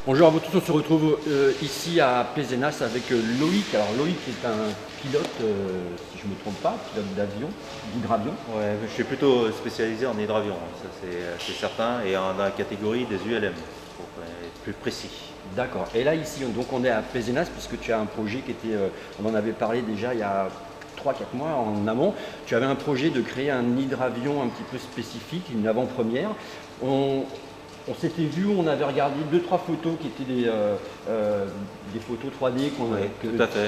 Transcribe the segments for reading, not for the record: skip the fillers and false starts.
Bonjour à vous tous, on se retrouve ici à Pézenas avec Loïc. Alors Loïc est un pilote, si je ne me trompe pas, pilote d'avion, d'hydravion. Ouais, je suis plutôt spécialisé en hydravion, ça c'est certain, et dans la catégorie des ULM, pour être plus précis. D'accord. Et là ici, donc on est à Pézenas puisque tu as un projet qui était, on en avait parlé déjà il y a 3-4 mois en amont. Tu avais un projet de créer un hydravion un petit peu spécifique, une avant-première. On s'était vu, on avait regardé 2-3 photos qui étaient des photos 3D qu'on Oui, que, tout à fait.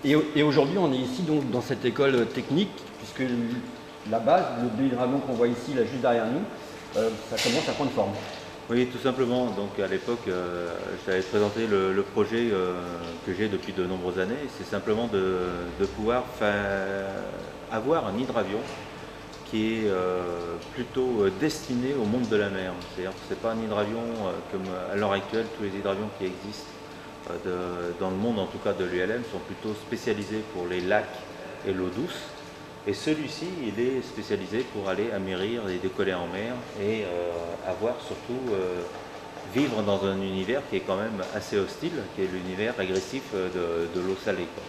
Ouais. et aujourd'hui, on est ici donc dans cette école technique, puisque la base, le B-hydravion qu'on voit ici, là juste derrière nous, ça commence à prendre forme. Oui, tout simplement. Donc à l'époque, je t'avais présenté le projet que j'ai depuis de nombreuses années. C'est simplement de pouvoir avoir un hydravion qui est plutôt destiné au monde de la mer. C'est-à-dire que ce n'est pas un hydravion comme à l'heure actuelle, tous les hydravions qui existent dans le monde, en tout cas de l'ULM, sont plutôt spécialisés pour les lacs et l'eau douce. Et celui-ci, il est spécialisé pour aller amérir et décoller en mer et avoir surtout vivre dans un univers qui est quand même assez hostile, qui est l'univers agressif de l'eau salée, quoi.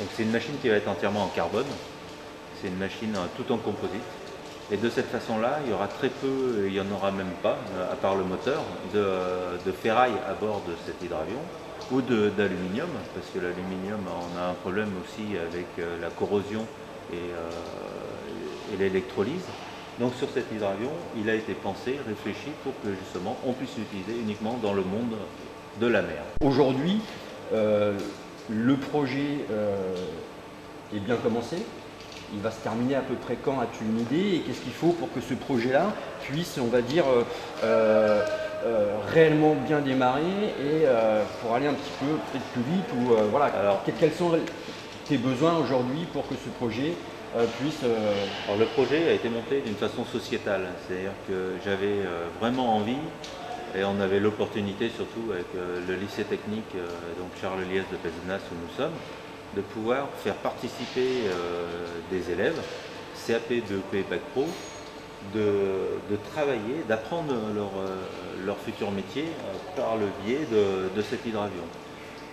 Donc c'est une machine qui va être entièrement en carbone, c'est une machine tout en composite. Et de cette façon-là, il y aura très peu, il n'y en aura même pas, à part le moteur, de ferraille à bord de cet hydravion ou d'aluminium, parce que l'aluminium, on a un problème aussi avec la corrosion et l'électrolyse. Donc sur cet hydravion, il a été pensé, réfléchi pour que justement on puisse l'utiliser uniquement dans le monde de la mer. Aujourd'hui, le projet est bien commencé. Il va se terminer à peu près quand? As-tu une idée? Et qu'est-ce qu'il faut pour que ce projet-là puisse, on va dire, réellement bien démarrer et pour aller un petit peu peut-être plus vite ou voilà. Alors, Quels sont tes besoins aujourd'hui pour que ce projet puisse alors le projet a été monté d'une façon sociétale, c'est-à-dire que j'avais vraiment envie, et on avait l'opportunité surtout avec le lycée technique, donc Charles Liès de Pézenas où nous sommes, de pouvoir faire participer des élèves, CAP, DEP, Bac Pro, de travailler, d'apprendre leur futur métier par le biais de cet hydravion.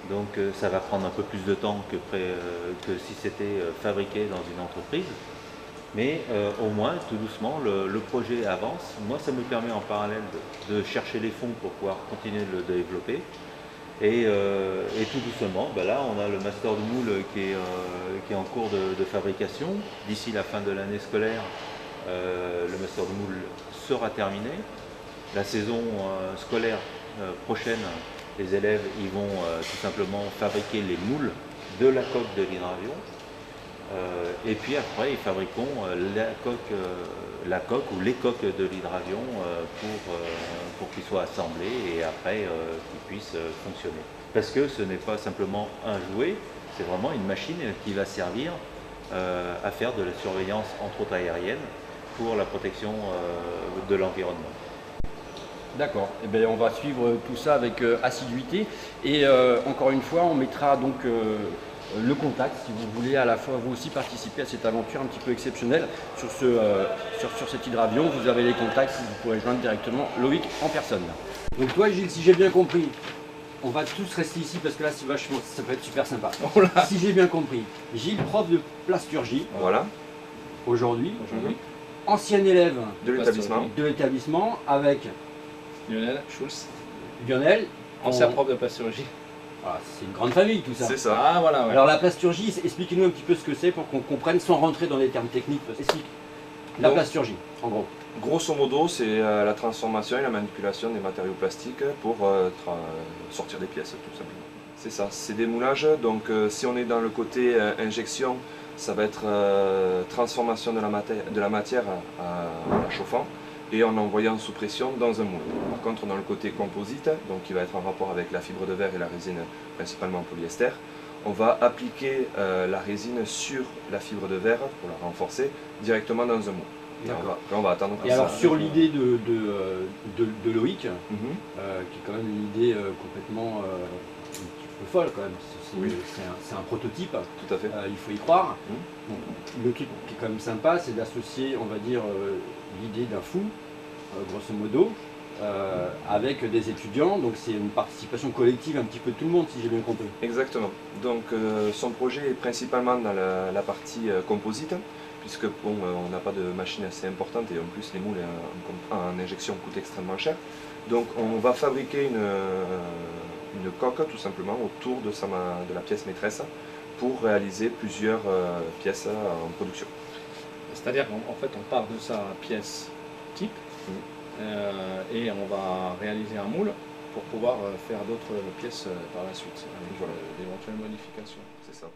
Donc ça va prendre un peu plus de temps que si c'était fabriqué dans une entreprise. Mais au moins, tout doucement, le projet avance. Moi, ça me permet en parallèle de chercher les fonds pour pouvoir continuer de le développer. Et tout doucement, ben là, on a le master de moule qui est en cours de fabrication. D'ici la fin de l'année scolaire, le master de moule sera terminé. La saison scolaire prochaine, les élèves ils vont tout simplement fabriquer les moules de la coque de l'hydravion. Et puis après, ils fabriqueront la coque ou les coques de l'hydravion pour qu'ils soient assemblés et après qu'ils puissent fonctionner. Parce que ce n'est pas simplement un jouet, c'est vraiment une machine qui va servir à faire de la surveillance entre autres aérienne pour la protection de l'environnement. D'accord. Eh bien, on va suivre tout ça avec assiduité. Et encore une fois, on mettra donc le contact si vous voulez à la fois vous aussi participer à cette aventure un petit peu exceptionnelle sur cet hydravion. Vous avez les contacts, vous pourrez joindre directement Loïc en personne. Donc toi Gilles, si j'ai bien compris, on va tous rester ici parce que là ça peut être super sympa. Voilà. Si j'ai bien compris, Gilles, prof de plasturgie Voilà. aujourd'hui, ancien élève De l'établissement. de l'établissement avec Lionel Schulz, Lionel. ancien prof de plasturgie. Ah, c'est une grande famille tout ça. C'est ça. Ah voilà, ouais. Alors la plasturgie, expliquez-nous un petit peu ce que c'est pour qu'on comprenne sans rentrer dans les termes techniques. Explique la Donc, plasturgie, en gros. Grosso modo, c'est la transformation et la manipulation des matériaux plastiques pour sortir des pièces, tout simplement. C'est ça, c'est des moulages. Donc si on est dans le côté injection, ça va être transformation de la matière en la chauffant et en envoyant sous pression dans un moule. Par contre, dans le côté composite, donc qui va être en rapport avec la fibre de verre et la résine, principalement en polyester, on va appliquer la résine sur la fibre de verre pour la renforcer directement dans un moule. Et on va attendre. Et alors sur l'idée de Loïc, qui est Mhm. quand même une idée complètement un petit peu folle quand même. Oui. C'est un prototype, Tout à fait. il faut y croire. Mhm. Bon, le truc qui est quand même sympa, c'est d'associer, on va dire, l'idée d'un fou, grosso modo, avec des étudiants, donc c'est une participation collective un petit peu de tout le monde si j'ai bien compris. Exactement. Donc son projet est principalement dans la partie composite, puisque bon, on n'a pas de machine assez importante et en plus les moules en injection coûtent extrêmement cher. Donc on va fabriquer une coque tout simplement autour de la pièce maîtresse pour réaliser plusieurs pièces en production. C'est-à-dire qu'en fait, on part de sa pièce type et on va réaliser un moule pour pouvoir faire d'autres pièces par la suite, avec Voilà. d'éventuelles modifications. C'est ça.